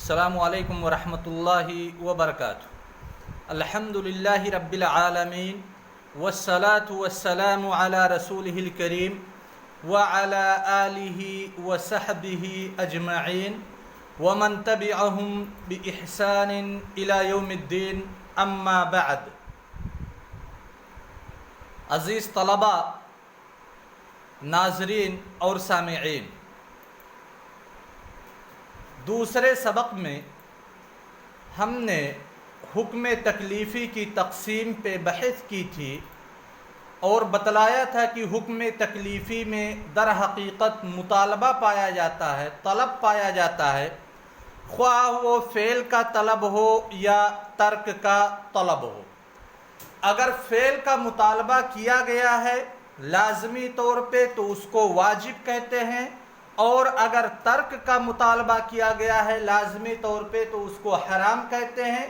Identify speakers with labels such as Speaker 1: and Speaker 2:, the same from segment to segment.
Speaker 1: السلام علیکم ورحمۃ اللہ وبرکاتہ۔ الحمدللہ رب العالمین والصلاة والسلام علی رسولہ الکریم وعلی آلہ وصحبہ اجمعین ومن تبعہم بإحسان الی یوم الدین، اما بعد۔ عزیز طلباء، ناظرین اور سامعین، دوسرے سبق میں ہم نے حکم تکلیفی کی تقسیم پہ بحث کی تھی اور بتلایا تھا کہ حکم تکلیفی میں در حقیقت مطالبہ پایا جاتا ہے، طلب پایا جاتا ہے، خواہ وہ فعل کا طلب ہو یا ترک کا طلب ہو۔ اگر فعل کا مطالبہ کیا گیا ہے لازمی طور پہ تو اس کو واجب کہتے ہیں، اور اگر ترک کا مطالبہ کیا گیا ہے لازمی طور پہ تو اس کو حرام کہتے ہیں۔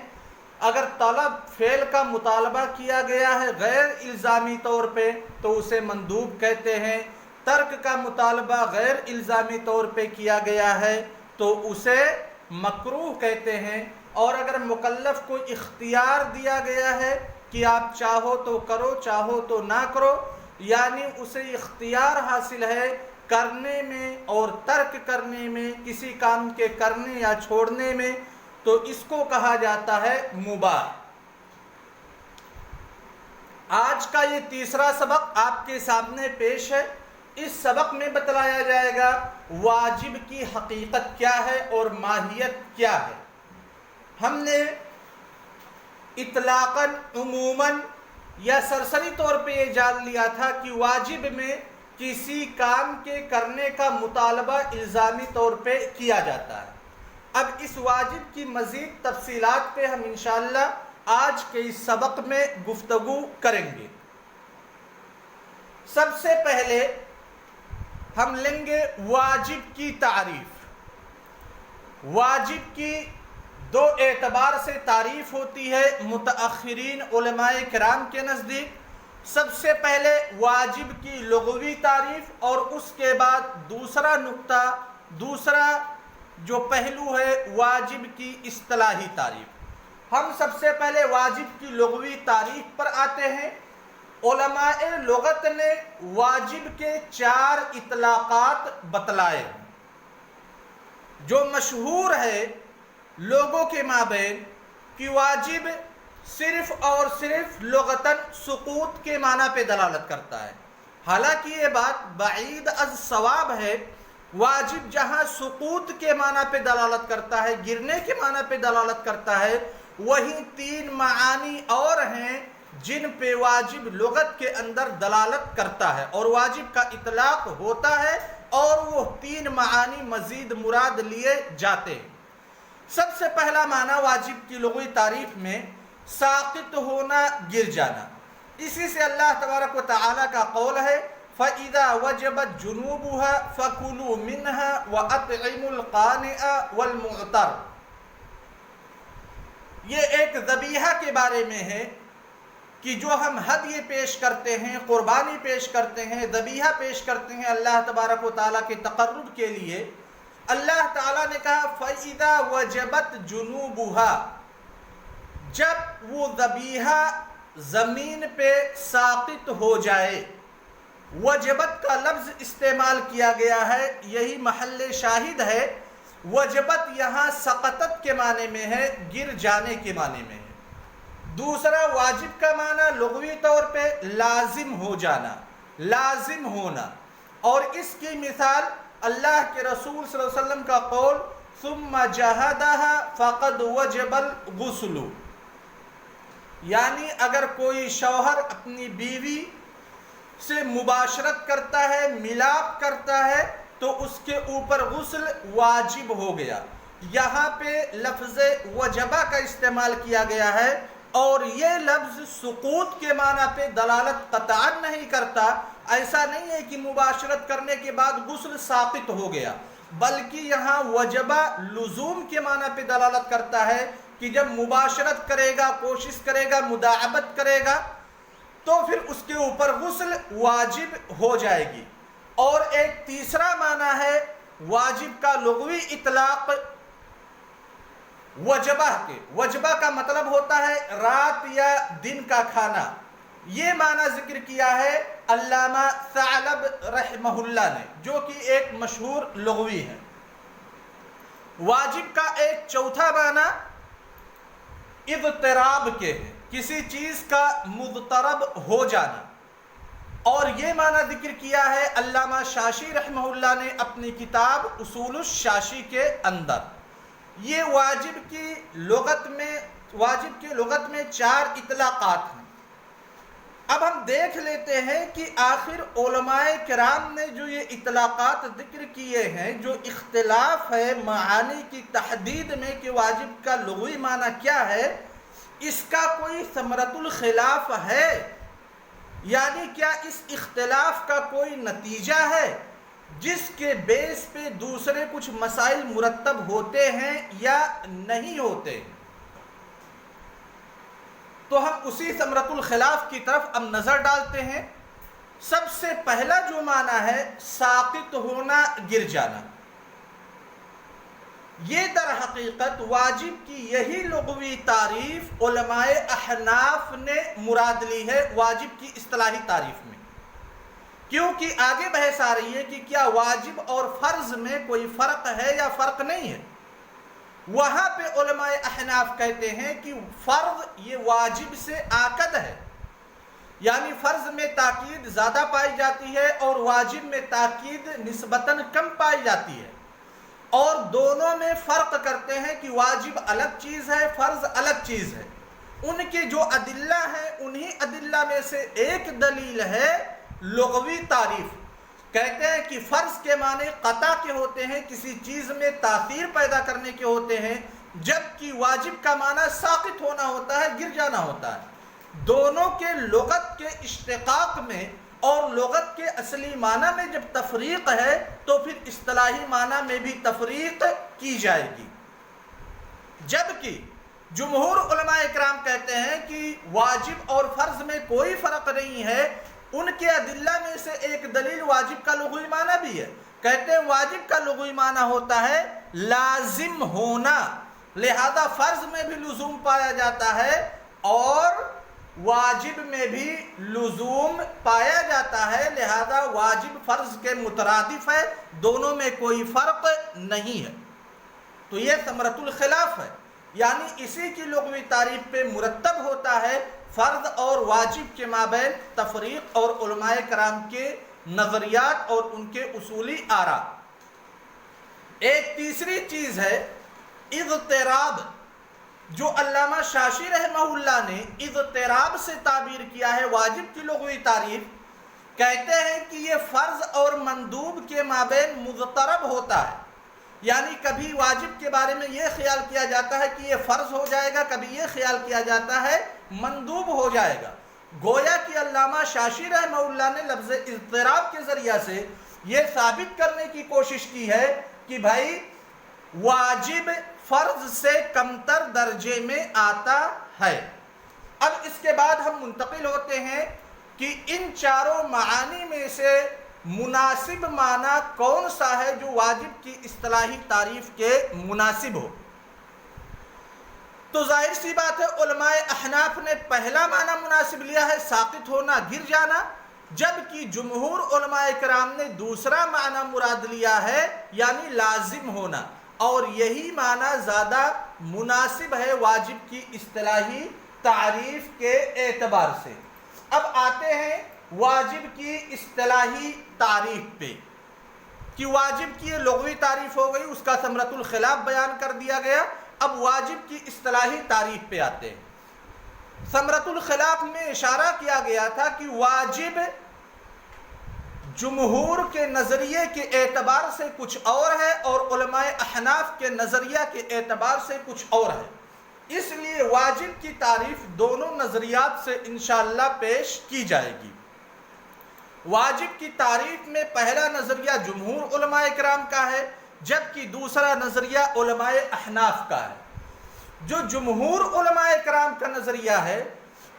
Speaker 1: اگر طلب فعل کا مطالبہ کیا گیا ہے غیر الزامی طور پہ تو اسے مندوب کہتے ہیں، ترک کا مطالبہ غیر الزامی طور پہ کیا گیا ہے تو اسے مکروہ کہتے ہیں۔ اور اگر مکلف کو اختیار دیا گیا ہے کہ آپ چاہو تو کرو چاہو تو نہ کرو، یعنی اسے اختیار حاصل ہے کرنے میں اور ترک کرنے میں، کسی کام کے کرنے یا چھوڑنے میں، تو اس کو کہا جاتا ہے مباح۔ آج کا یہ تیسرا سبق آپ کے سامنے پیش ہے۔ اس سبق میں بتلایا جائے گا واجب کی حقیقت کیا ہے اور ماہیت کیا ہے۔ ہم نے اطلاقاً، عموماً یا سرسری طور پہ یہ جان لیا تھا کہ واجب میں کسی کام کے کرنے کا مطالبہ الزامی طور پہ کیا جاتا ہے۔ اب اس واجب کی مزید تفصیلات پہ ہم انشاءاللہ آج کے اس سبق میں گفتگو کریں گے۔ سب سے پہلے ہم لیں گے واجب کی تعریف۔ واجب کی دو اعتبار سے تعریف ہوتی ہے متأخرین علماء کرام کے نزدیک۔ سب سے پہلے واجب کی لغوی تعریف اور اس کے بعد دوسرا نقطہ، دوسرا جو پہلو ہے واجب کی اصطلاحی تعریف۔ ہم سب سے پہلے واجب کی لغوی تعریف پر آتے ہیں۔ علماء لغت نے واجب کے 4 اطلاقات بتلائے ہیں۔ جو مشہور ہے لوگوں کے مابین کہ واجب صرف اور صرف لغتاً سقوط کے معنی پہ دلالت کرتا ہے، حالانکہ یہ بات بعید از صواب ہے۔ واجب جہاں سقوط کے معنی پہ دلالت کرتا ہے، گرنے کے معنی پہ دلالت کرتا ہے، وہیں 3 معانی اور ہیں جن پہ واجب لغت کے اندر دلالت کرتا ہے اور واجب کا اطلاق ہوتا ہے، اور وہ 3 معانی مزید مراد لیے جاتے ہیں۔ سب سے پہلا معنی واجب کی لغوی تعریف میں ساقط ہونا، گر جانا۔ اسی سے اللہ تبارک و تعالیٰ کا قول ہے فَإِذَا وَجَبَتْ جُنُوبُهَا فَكُلُوا مِنْهَا وَأَطْعِمُوا الْقَانِعَ وَالْمُعْتَرَّ۔ یہ ایک ذبیحہ کے بارے میں ہے کہ جو ہم ہدیہ پیش کرتے ہیں، قربانی پیش کرتے ہیں، ذبیحہ پیش کرتے ہیں اللہ تبارک و تعالیٰ کے تقرب کے لیے۔ اللہ تعالیٰ نے کہا فَإِذَا وَجَبَتْ جُنُوبُهَا، جب وہ ذبیحہ زمین پہ ساقط ہو جائے۔ وجبت کا لفظ استعمال کیا گیا ہے، یہی محل شاہد ہے۔ وجبت یہاں سقطت کے معنی میں ہے، گر جانے کے معنی میں ہے۔ دوسرا واجب کا معنی لغوی طور پہ لازم ہو جانا، لازم ہونا، اور اس کی مثال اللہ کے رسول صلی اللہ علیہ وسلم کا قول ثم جہدها فقد وجب الغسل، یعنی اگر کوئی شوہر اپنی بیوی سے مباشرت کرتا ہے، ملاپ کرتا ہے، تو اس کے اوپر غسل واجب ہو گیا۔ یہاں پہ لفظ وجبہ کا استعمال کیا گیا ہے، اور یہ لفظ سقوط کے معنی پہ دلالت قطعاً نہیں کرتا۔ ایسا نہیں ہے کہ مباشرت کرنے کے بعد غسل ساقط ہو گیا، بلکہ یہاں وجبہ لزوم کے معنی پہ دلالت کرتا ہے کہ جب مباشرت کرے گا، کوشش کرے گا، مداعبت کرے گا، تو پھر اس کے اوپر غسل واجب ہو جائے گی۔ اور ایک تیسرا معنی ہے واجب کا لغوی اطلاق وجبہ کے، وجبہ کا مطلب ہوتا ہے رات یا دن کا کھانا، یہ معنی ذکر کیا ہے علامہ ثعلب رحمہ اللہ نے، جو کہ ایک مشہور لغوی ہے۔ واجب کا ایک چوتھا معنی اضطراب کے ہے، کسی چیز کا مضطرب ہو جانا، اور یہ معنی ذکر کیا ہے علامہ شاشی رحمہ اللہ نے اپنی کتاب اصول الشاشی کے اندر۔ یہ واجب کی لغت میں 4 اطلاقات ہیں۔ اب ہم دیکھ لیتے ہیں کہ آخر علماء کرام نے جو یہ اطلاقات ذکر کیے ہیں، جو اختلاف ہے معانی کی تحدید میں کہ واجب کا لغوی معنی کیا ہے، اس کا کوئی ثمرۃ الخلاف ہے؟ یعنی کیا اس اختلاف کا کوئی نتیجہ ہے جس کے بیس پہ دوسرے کچھ مسائل مرتب ہوتے ہیں یا نہیں ہوتے؟ تو ہم اسی ثمرۃ الخلاف کی طرف اب نظر ڈالتے ہیں۔ سب سے پہلا جو معنی ہے ساقط ہونا، گر جانا، یہ در حقیقت واجب کی یہی لغوی تعریف علماء احناف نے مراد لی ہے واجب کی اصطلاحی تعریف میں، کیونکہ آگے بحث آ رہی ہے کہ کیا واجب اور فرض میں کوئی فرق ہے یا فرق نہیں ہے۔ وہاں پہ علماء احناف کہتے ہیں کہ فرض یہ واجب سے آکد ہے، یعنی فرض میں تاکید زیادہ پائی جاتی ہے اور واجب میں تاکید نسبتاً کم پائی جاتی ہے، اور دونوں میں فرق کرتے ہیں کہ واجب الگ چیز ہے، فرض الگ چیز ہے۔ ان کے جو ادلہ ہیں انہی ادلہ میں سے ایک دلیل ہے لغوی تعریف۔ کہتے ہیں کہ فرض کے معنی قطع کے ہوتے ہیں، کسی چیز میں تاثیر پیدا کرنے کے ہوتے ہیں، جبکہ واجب کا معنی ساقط ہونا ہوتا ہے، گر جانا ہوتا ہے۔ دونوں کے لغت کے اشتقاق میں اور لغت کے اصلی معنی میں جب تفریق ہے تو پھر اصطلاحی معنی میں بھی تفریق کی جائے گی۔ جبکہ جمہور علماء اکرام کہتے ہیں کہ واجب اور فرض میں کوئی فرق نہیں ہے۔ ان کے ادلہ میں سے ایک دلیل واجب کا لغوی معنی بھی ہے۔ کہتے ہیں واجب کا لغوی معنی ہوتا ہے لازم ہونا، لہذا فرض میں بھی لزوم پایا جاتا ہے اور واجب میں بھی لزوم پایا جاتا ہے، لہذا واجب فرض کے مترادف ہے، دونوں میں کوئی فرق نہیں ہے۔ تو یہ ثمرۃ الخلاف ہے، یعنی اسی کی لغوی تعریف پہ مرتب ہوتا ہے فرض اور واجب کے مابین تفریق اور علماء کرام کے نظریات اور ان کے اصولی آراء۔ ایک تیسری چیز ہے اضطراب، جو علامہ شاشی رحمہ اللہ نے اضطراب سے تعبیر کیا ہے واجب کی لغوی تعریف۔ کہتے ہیں کہ یہ فرض اور مندوب کے مابین مضطرب ہوتا ہے، یعنی کبھی واجب کے بارے میں یہ خیال کیا جاتا ہے کہ یہ فرض ہو جائے گا، کبھی یہ خیال کیا جاتا ہے مندوب ہو جائے گا۔ گویا کہ علامہ شاشی رحمہ اللہ نے لفظ اضطراب کے ذریعہ سے یہ ثابت کرنے کی کوشش کی ہے کہ بھائی واجب فرض سے کمتر درجے میں آتا ہے۔ اب اس کے بعد ہم منتقل ہوتے ہیں کہ ان چاروں معانی میں سے مناسب معنی کون سا ہے جو واجب کی اصطلاحی تعریف کے مناسب ہو۔ تو ظاہر سی بات ہے علماء احناف نے پہلا معنی مناسب لیا ہے ساقط ہونا، گر جانا، جبکہ جمہور علماء کرام نے دوسرا معنی مراد لیا ہے یعنی لازم ہونا، اور یہی معنی زیادہ مناسب ہے واجب کی اصطلاحی تعریف کے اعتبار سے۔ اب آتے ہیں واجب کی اصطلاحی تعریف پہ کہ واجب کی یہ لغوی تعریف ہو گئی، اس کا ثمرۃ الخلاف بیان کر دیا گیا۔ اب واجب کی اصطلاحی تعریف پہ آتے ہیں۔ ثمرۃ الخلاف میں اشارہ کیا گیا تھا کہ واجب جمہور کے نظریے کے اعتبار سے کچھ اور ہے اور علماء احناف کے نظریہ کے اعتبار سے کچھ اور ہے، اس لیے واجب کی تعریف دونوں نظریات سے انشاءاللہ پیش کی جائے گی۔ واجب کی تعریف میں پہلا نظریہ جمہور علماء کرام کا ہے، جبکہ دوسرا نظریہ علماء احناف کا ہے۔ جو جمہور علماء کرام کا نظریہ ہے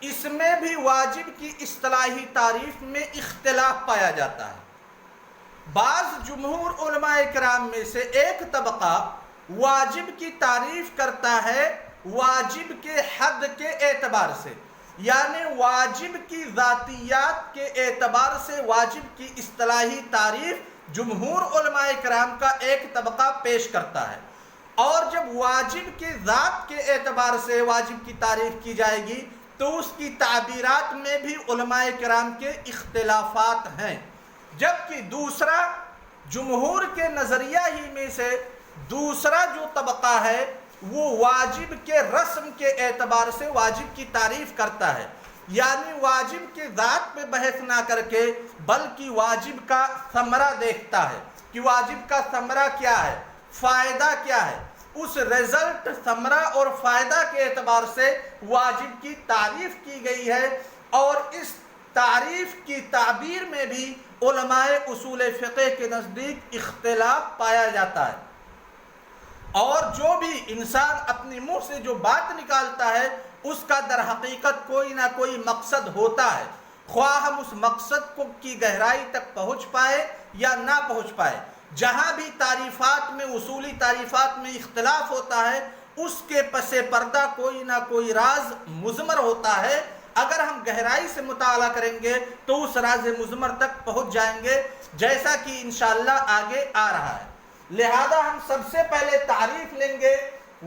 Speaker 1: اس میں بھی واجب کی اصطلاحی تعریف میں اختلاف پایا جاتا ہے۔ بعض جمہور علماء کرام میں سے ایک طبقہ واجب کی تعریف کرتا ہے واجب کے حد کے اعتبار سے، یعنی واجب کی ذاتیات کے اعتبار سے واجب کی اصطلاحی تعریف جمہور علماء کرام کا ایک طبقہ پیش کرتا ہے، اور جب واجب کی ذات کے اعتبار سے واجب کی تعریف کی جائے گی تو اس کی تعبیرات میں بھی علماء کرام کے اختلافات ہیں، جبکہ دوسرا جمہور کے نظریہ ہی میں سے دوسرا جو طبقہ ہے وہ واجب کے رسم کے اعتبار سے واجب کی تعریف کرتا ہے، یعنی واجب کے ذات پہ بحث نہ کر کے بلکہ واجب کا ثمرہ دیکھتا ہے کہ واجب کا ثمرہ کیا ہے، فائدہ کیا ہے، اس رزلٹ ثمرہ اور فائدہ کے اعتبار سے واجب کی تعریف کی گئی ہے، اور اس تعریف کی تعبیر میں بھی علماء اصول فقہ کے نزدیک اختلاف پایا جاتا ہے، اور جو بھی انسان اپنے منہ سے جو بات نکالتا ہے اس کا در حقیقت کوئی نہ کوئی مقصد ہوتا ہے، خواہ ہم اس مقصد کو کی گہرائی تک پہنچ پائے یا نہ پہنچ پائے۔ جہاں بھی تعریفات میں، اصولی تعریفات میں اختلاف ہوتا ہے اس کے پس پردہ کوئی نہ کوئی راز مضمر ہوتا ہے، اگر ہم گہرائی سے مطالعہ کریں گے تو اس راز مضمر تک پہنچ جائیں گے، جیسا کہ انشاءاللہ آگے آ رہا ہے۔ لہذا ہم سب سے پہلے تعریف لیں گے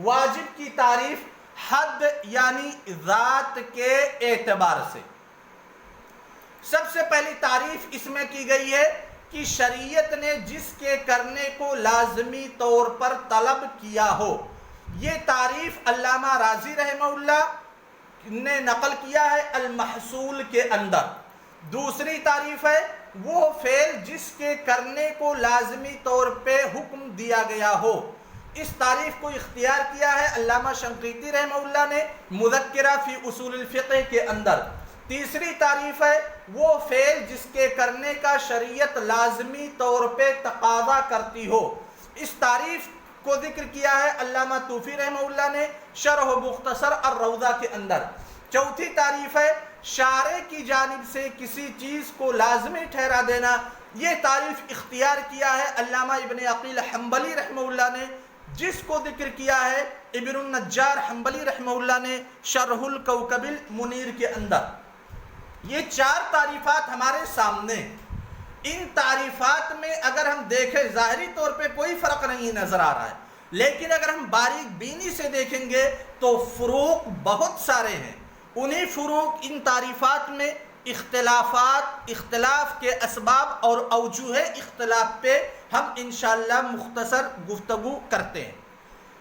Speaker 1: واجب کی تعریف حد یعنی ذات کے اعتبار سے۔ سب سے پہلی تعریف اس میں کی گئی ہے کہ شریعت نے جس کے کرنے کو لازمی طور پر طلب کیا ہو، یہ تعریف علامہ راضی رحمہ اللہ نے نقل کیا ہے المحصول کے اندر۔ دوسری تعریف ہے وہ فعل جس کے کرنے کو لازمی طور پہ حکم دیا گیا ہو، اس تعریف کو اختیار کیا ہے علامہ شنقیطی رحمہ اللہ نے مذکرہ فی اصول الفقہ کے اندر۔ تیسری تعریف ہے وہ فعل جس کے کرنے کا شریعت لازمی طور پہ تقاضا کرتی ہو، اس تعریف کو ذکر کیا ہے علامہ طوفی رحمہ اللہ نے شرح مختصر الروضہ کے اندر۔ چوتھی تعریف ہے شارع کی جانب سے کسی چیز کو لازمی ٹھہرا دینا، یہ تعریف اختیار کیا ہے علامہ ابن عقیل حنبلی رحمہ اللہ نے، جس کو ذکر کیا ہے ابن النجار حنبلی رحمہ اللہ نے شرح الکوکب المنیر کے اندر۔ یہ چار تعریفات ہمارے سامنے، ان تعریفات میں اگر ہم دیکھیں ظاہری طور پہ کوئی فرق نہیں نظر آ رہا ہے، لیکن اگر ہم باریک بینی سے دیکھیں گے تو فروق بہت سارے ہیں۔ انہی فروق ان تعریفات میں اختلاف کے اسباب اور اوجہ اختلاف پہ ہم انشاءاللہ مختصر گفتگو کرتے ہیں۔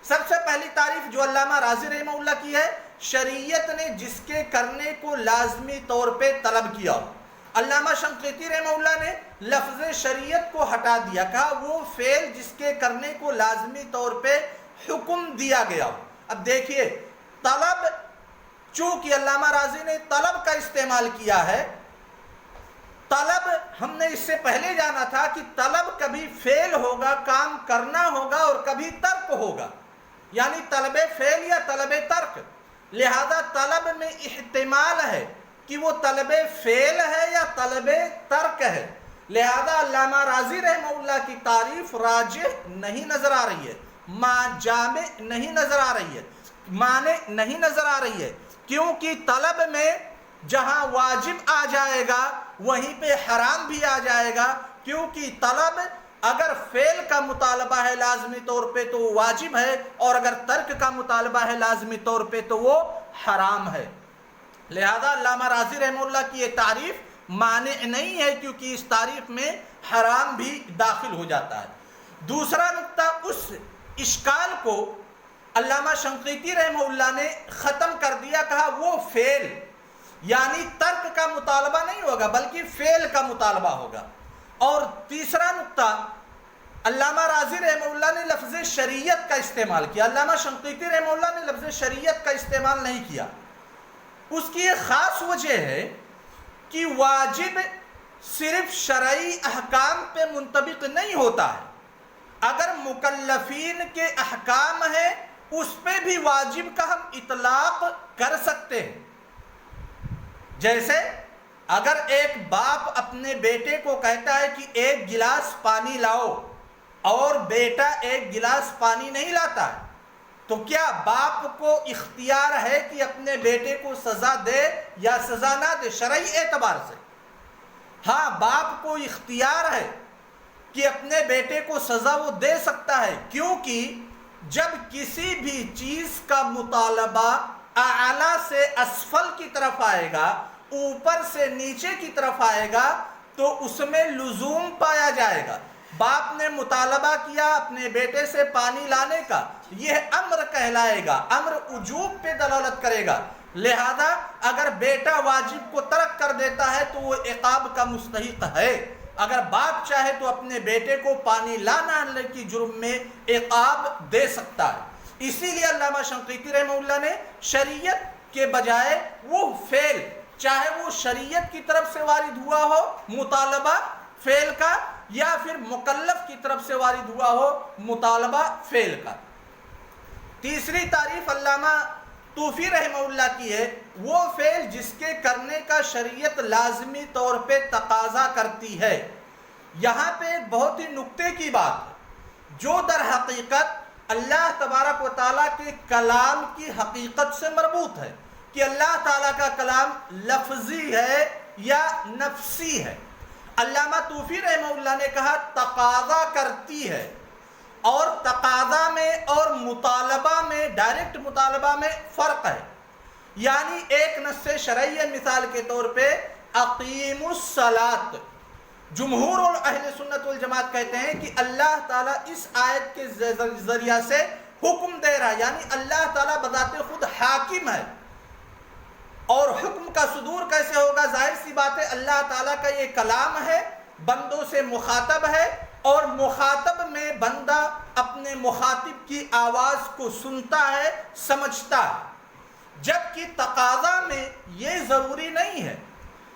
Speaker 1: سب سے پہلی تعریف جو علامہ راضی رحمہ اللہ کی ہے، شریعت نے جس کے کرنے کو لازمی طور پہ طلب کیا ہو۔ علامہ شنقیطی رحمہ اللہ نے لفظ شریعت کو ہٹا دیا، کہا وہ فعل جس کے کرنے کو لازمی طور پہ حکم دیا گیا ہو۔ اب دیکھیے طلب، چونکہ علامہ راضی نے طلب کا استعمال کیا ہے، طلب ہم نے اس سے پہلے جانا تھا کہ طلب کبھی فعل ہوگا، کام کرنا ہوگا، اور کبھی ترک ہوگا، یعنی طلب فعل یا طلب ترک۔ لہذا طلب میں احتمال ہے کہ وہ طلب فعل ہے یا طلب ترک ہے، لہذا علامہ راضی رحمہ اللہ کی تعریف راجح نہیں نظر آ رہی ہے، جامع نہیں نظر آ رہی ہے، مانع نہیں نظر آ رہی ہے، کیونکہ طلب میں جہاں واجب آ جائے گا وہیں پہ حرام بھی آ جائے گا، کیونکہ طلب اگر فعل کا مطالبہ ہے لازمی طور پہ تو وہ واجب ہے، اور اگر ترک کا مطالبہ ہے لازمی طور پہ تو وہ حرام ہے۔ لہذا علامہ راضی رحمہ اللہ کی یہ تعریف مانع نہیں ہے، کیونکہ اس تعریف میں حرام بھی داخل ہو جاتا ہے۔ دوسرا نقطہ، اس اشکال کو علامہ شنقیطی رحمہ اللہ نے ختم کر دیا، کہا وہ فعل یعنی ترک کا مطالبہ نہیں ہوگا بلکہ فعل کا مطالبہ ہوگا۔ اور تیسرا نقطہ، علامہ راضی رحمہ اللہ نے لفظ شریعت کا استعمال کیا، علامہ شنقیطی رحمہ اللہ نے لفظ شریعت کا استعمال نہیں کیا۔ اس کی ایک خاص وجہ ہے کہ واجب صرف شرعی احکام پہ منطبق نہیں ہوتا ہے، اگر مکلفین کے احکام ہیں اس پہ بھی واجب کا ہم اطلاق کر سکتے ہیں۔ جیسے اگر ایک باپ اپنے بیٹے کو کہتا ہے کہ ایک گلاس پانی لاؤ، اور بیٹا ایک گلاس پانی نہیں لاتا ہے، تو کیا باپ کو اختیار ہے کہ اپنے بیٹے کو سزا دے یا سزا نہ دے شرعی اعتبار سے؟ ہاں، باپ کو اختیار ہے کہ اپنے بیٹے کو سزا وہ دے سکتا ہے، کیونکہ جب کسی بھی چیز کا مطالبہ اعلیٰ سے اسفل کی طرف آئے گا، اوپر سے نیچے کی طرف آئے گا، تو اس میں لزوم پایا جائے گا۔ باپ نے مطالبہ کیا اپنے بیٹے سے پانی لانے کا، یہ امر کہلائے گا، امر وجوب پہ دلالت کرے گا۔ لہذا اگر بیٹا واجب کو ترک کر دیتا ہے تو وہ عقاب کا مستحق ہے۔ اگر باپ چاہے تو اپنے بیٹے کو پانی لانا کی جرم میں عقاب دے سکتا ہے۔ اسی لیے علامہ شنقیطی رحمہ اللہ نے شریعت کے بجائے وہ فعل، چاہے وہ شریعت کی طرف سے وارد ہوا ہو مطالبہ فعل کا، یا پھر مکلف کی طرف سے وارد ہوا ہو مطالبہ فعل کا۔ تیسری تعریف علامہ طوفی رحمہ اللہ کی ہے وہ فعل جس کے کرنے کا شریعت لازمی طور پہ تقاضا کرتی ہے۔ یہاں پہ ایک بہت ہی نکتے کی بات ہے جو در حقیقت اللہ تبارک و تعالیٰ کے کلام کی حقیقت سے مربوط ہے کہ اللہ تعالیٰ کا کلام لفظی ہے یا نفسی ہے۔ علامہ طوفی رحمہ اللہ نے کہا تقاضا کرتی ہے، اور تقاضا میں اور مطالبہ میں، ڈائریکٹ مطالبہ میں فرق ہے۔ یعنی ایک نص شرعی مثال کے طور پہ اقیم الصلاۃ، جمہور اہل سنت والجماعت کہتے ہیں کہ اللہ تعالیٰ اس آیت کے ذریعہ سے حکم دے رہا ہے، یعنی اللہ تعالیٰ بذات خود حاکم ہے، اور حکم کا صدور کیسے ہوگا؟ ظاہر سی بات ہے، اللہ تعالیٰ کا یہ کلام ہے، بندوں سے مخاطب ہے، اور مخاطب میں بندہ اپنے مخاطب کی آواز کو سنتا ہے، سمجھتا ہے، جبکہ تقاضا میں یہ ضروری نہیں ہے۔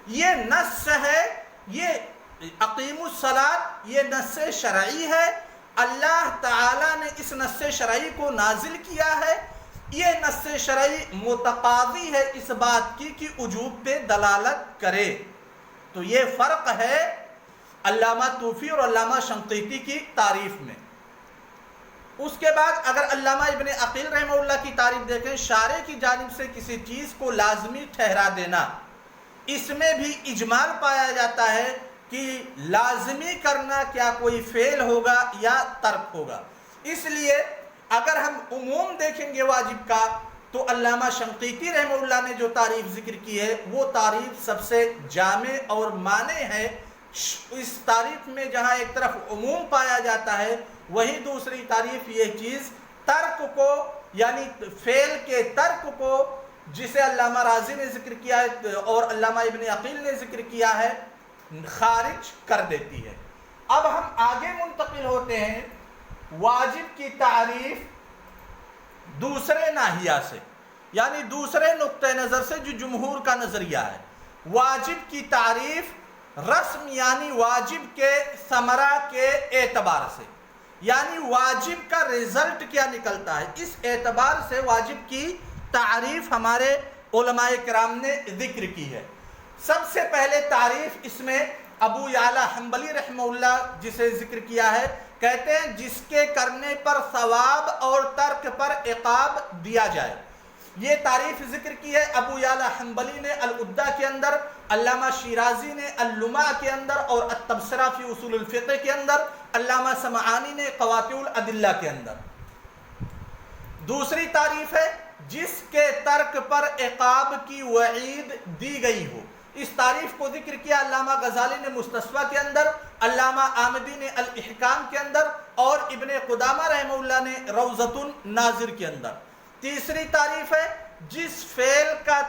Speaker 1: یہ نص ہے، یہ اقیم الصلاۃ یہ نص شرعی ہے، اللہ تعالیٰ نے اس نص شرعی کو نازل کیا ہے، یہ نص شرعی متقاضی ہے اس بات کی کہ وجوب پہ دلالت کرے۔ تو یہ فرق ہے علامہ طوفی اور علامہ شنقیطی کی تعریف میں۔ اس کے بعد اگر علامہ ابن عقیل رحمہ اللہ کی تعریف دیکھیں، شارع کی جانب سے کسی چیز کو لازمی ٹھہرا دینا، اس میں بھی اجمال پایا جاتا ہے کہ لازمی کرنا کیا کوئی فعل ہوگا یا ترک ہوگا۔ اس لیے اگر ہم عموم دیکھیں گے واجب کا، تو علامہ شنقیطی رحمہ اللہ نے جو تعریف ذکر کی ہے وہ تعریف سب سے جامع اور مانع ہے۔ اس تعریف میں جہاں ایک طرف عموم پایا جاتا ہے، وہی دوسری تعریف یہ چیز ترک کو، یعنی فعل کے ترک کو، جسے علامہ رازی نے ذکر کیا ہے اور علامہ ابن عقیل نے ذکر کیا ہے، خارج کر دیتی ہے۔ اب ہم آگے منتقل ہوتے ہیں واجب کی تعریف دوسرے ناحیہ سے، یعنی دوسرے نقطہ نظر سے جو جمہور کا نظریہ ہے۔ واجب کی تعریف رسم یعنی واجب کے ثمرہ کے اعتبار سے، یعنی واجب کا رزلٹ کیا نکلتا ہے، اس اعتبار سے واجب کی تعریف ہمارے علماء کرام نے ذکر کی ہے۔ سب سے پہلے تعریف اس میں ابو یعلا حنبلی رحمہ اللہ جسے ذکر کیا ہے، کہتے ہیں جس کے کرنے پر ثواب اور ترک پر عقاب دیا جائے۔ یہ تعریف ذکر کی ہے ابو یعلا حنبلی نے العدہ کے اندر، علامہ شیرازی نے اللمع کے اندر، اور التبصرہ فی اصول الفقہ کے اندر، علامہ سمعانی نے قواطع الادلہ کے اندر۔ دوسری تعریف ہے جس کے ترک پر عقاب کی وعید دی گئی ہو۔ اس تعریف کو ذکر کیا علامہ غزالی نے مستصفیٰ کے اندر، علامہ آمدی نے الاحکام کے اندر، اور ابن قدامہ رحمہ اللہ نے روضۃ الناظر کے اندر۔ تیسری تعریف ہے جس فعل کا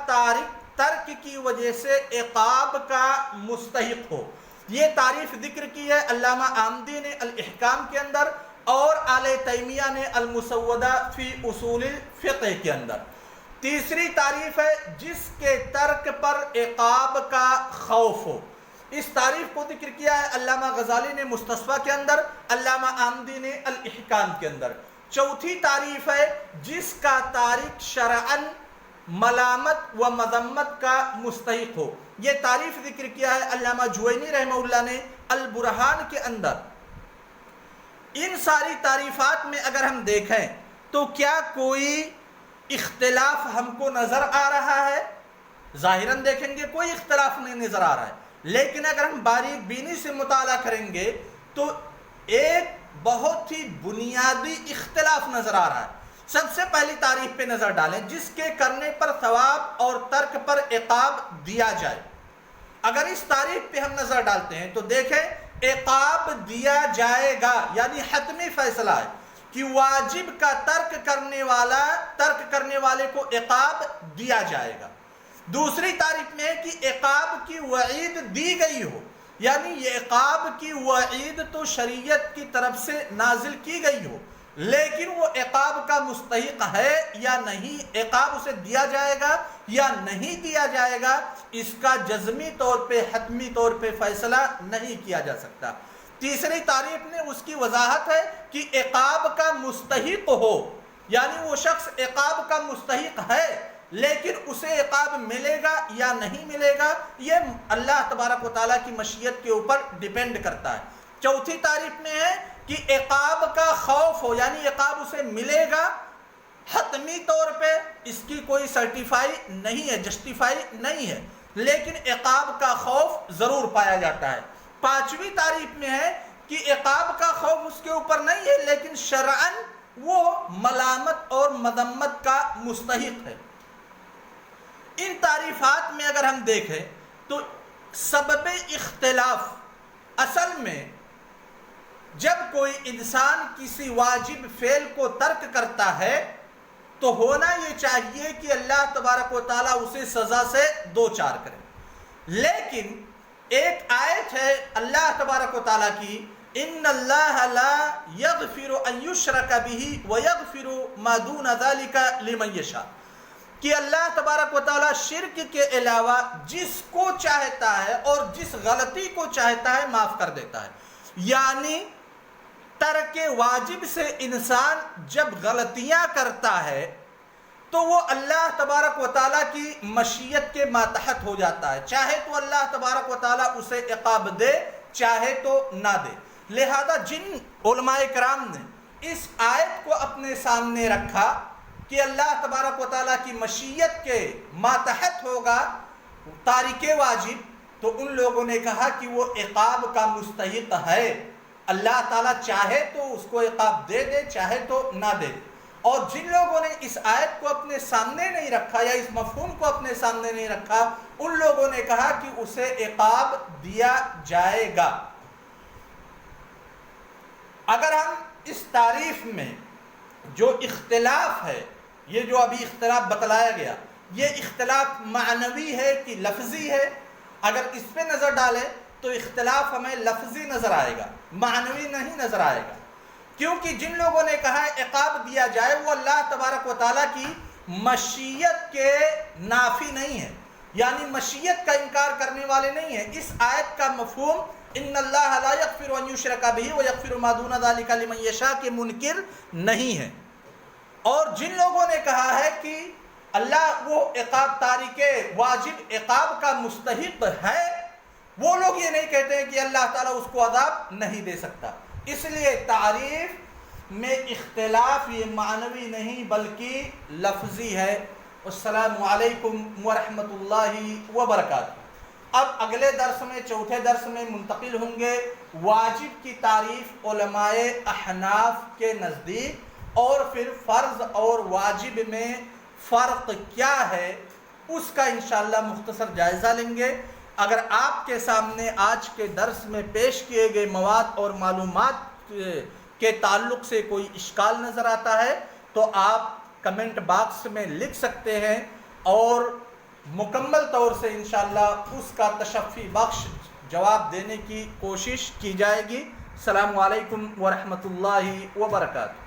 Speaker 1: ترک کی وجہ سے عقاب کا مستحق ہو۔ یہ تعریف ذکر کی ہے علامہ آمدی نے الاحکام کے اندر، اور آل تیمیہ نے المسودہ فی اصول الفقہ کے اندر۔ تیسری تعریف ہے جس کے ترک پر عقاب کا خوف ہو۔ اس تعریف کو ذکر کیا ہے علامہ غزالی نے مستصفیٰ کے اندر، علامہ آمدی نے الاحکام کے اندر۔ چوتھی تعریف ہے جس کا تارک شرعاً ملامت و مذمت کا مستحق ہو۔ یہ تعریف ذکر کیا ہے علامہ جوینی رحمہ اللہ نے البرہان کے اندر۔ ان ساری تعریفات میں اگر ہم دیکھیں تو کیا کوئی اختلاف ہم کو نظر آ رہا ہے؟ ظاہراً دیکھیں گے کوئی اختلاف نہیں نظر آ رہا ہے، لیکن اگر ہم باریک بینی سے مطالعہ کریں گے تو ایک بہت ہی بنیادی اختلاف نظر آ رہا ہے۔ سب سے پہلی تعریف پہ نظر ڈالیں، جس کے کرنے پر ثواب اور ترک پر عقاب دیا جائے۔ اگر اس تعریف پہ ہم نظر ڈالتے ہیں تو دیکھیں عقاب دیا جائے گا، یعنی حتمی فیصلہ ہے کہ واجب کا ترک کرنے والے کو عقاب دیا جائے گا۔ دوسری تعریف میں ہے کہ عقاب کی وعید دی گئی ہو، یعنی یہ عقاب کی وعید تو شریعت کی طرف سے نازل کی گئی ہو، لیکن وہ عقاب کا مستحق ہے یا نہیں، عقاب اسے دیا جائے گا یا نہیں دیا جائے گا، اس کا جزمی طور پہ حتمی طور پہ فیصلہ نہیں کیا جا سکتا۔ تیسری تعریف میں اس کی وضاحت ہے کہ عقاب کا مستحق ہو، یعنی وہ شخص عقاب کا مستحق ہے، لیکن اسے عقاب ملے گا یا نہیں ملے گا یہ اللہ تبارک و تعالیٰ کی مشیت کے اوپر ڈیپینڈ کرتا ہے۔ چوتھی تعریف میں ہے کہ عقاب کا خوف ہو، یعنی عقاب اسے ملے گا حتمی طور پہ، اس کی کوئی سرٹیفائی نہیں ہے، جسٹیفائی نہیں ہے، لیکن عقاب کا خوف ضرور پایا جاتا ہے۔ پانچویں تعریف میں ہے کہ عقاب کا خوف اس کے اوپر نہیں ہے، لیکن شرعاً وہ ملامت اور مذمت کا مستحق ہے۔ ان تعریفات میں اگر ہم دیکھیں تو سبب اختلاف اصل میں جب کوئی انسان کسی واجب فعل کو ترک کرتا ہے تو ہونا یہ چاہیے کہ اللہ تبارک و تعالیٰ اسے سزا سے دوچار کرے، لیکن ایک آیت ہے اللہ تبارک و تعالیٰ کی، ان اللہ لا یغفر ان یشرک بہ ویغفر ما دون ذلک لمن یشاء، کہ اللہ تبارک و تعالیٰ شرک کے علاوہ جس کو چاہتا ہے اور جس غلطی کو چاہتا ہے معاف کر دیتا ہے۔ یعنی ترک واجب سے انسان جب غلطیاں کرتا ہے تو وہ اللہ تبارک و تعالیٰ کی مشیت کے ماتحت ہو جاتا ہے، چاہے تو اللہ تبارک و تعالیٰ اسے عقاب دے چاہے تو نہ دے۔ لہذا جن علماء کرام نے اس آیت کو اپنے سامنے رکھا کہ اللہ تبارک و تعالیٰ کی مشیت کے ماتحت ہوگا تارک واجب، تو ان لوگوں نے کہا کہ وہ عقاب کا مستحق ہے، اللہ تعالیٰ چاہے تو اس کو عقاب دے دے چاہے تو نہ دے۔ اور جن لوگوں نے اس آیت کو اپنے سامنے نہیں رکھا یا اس مفہوم کو اپنے سامنے نہیں رکھا، ان لوگوں نے کہا کہ اسے عقاب دیا جائے گا۔ اگر ہم اس تعریف میں جو اختلاف ہے، یہ جو ابھی اختلاف بتلایا گیا، یہ اختلاف معنوی ہے کہ لفظی ہے، اگر اس پہ نظر ڈالیں تو اختلاف ہمیں لفظی نظر آئے گا، معنوی نہیں نظر آئے گا، کیونکہ جن لوگوں نے کہا عقاب دیا جائے وہ اللہ تبارک و تعالیٰ کی مشیت کے نافی نہیں ہے، یعنی مشیت کا انکار کرنے والے نہیں ہیں۔ اس آیت کا مفہوم ان اللہ لا یغفر ان یشرک بہ ویغفر ما دون ذلک لمن یشاء کے منکر نہیں ہے۔ اور جن لوگوں نے کہا ہے کہ اللہ وہ عقاب تارک واجب عقاب کا مستحق ہے، وہ لوگ یہ نہیں کہتے ہیں کہ اللہ تعالیٰ اس کو عذاب نہیں دے سکتا۔ اس لیے تعریف میں اختلاف یہ معنوی نہیں بلکہ لفظی ہے۔ السلام علیکم ورحمۃ اللہ وبرکاتہ۔ اب اگلے درس میں چوتھے درس میں منتقل ہوں گے واجب کی تعریف علماء احناف کے نزدیک، اور پھر فرض اور واجب میں فرق کیا ہے اس کا انشاءاللہ مختصر جائزہ لیں گے۔ اگر آپ کے سامنے آج کے درس میں پیش کیے گئے مواد اور معلومات کے تعلق سے کوئی اشکال نظر آتا ہے تو آپ کمنٹ باکس میں لکھ سکتے ہیں، اور مکمل طور سے انشاءاللہ اس کا تشفی بخش جواب دینے کی کوشش کی جائے گی۔ السلام علیکم ورحمۃ اللہ وبرکاتہ۔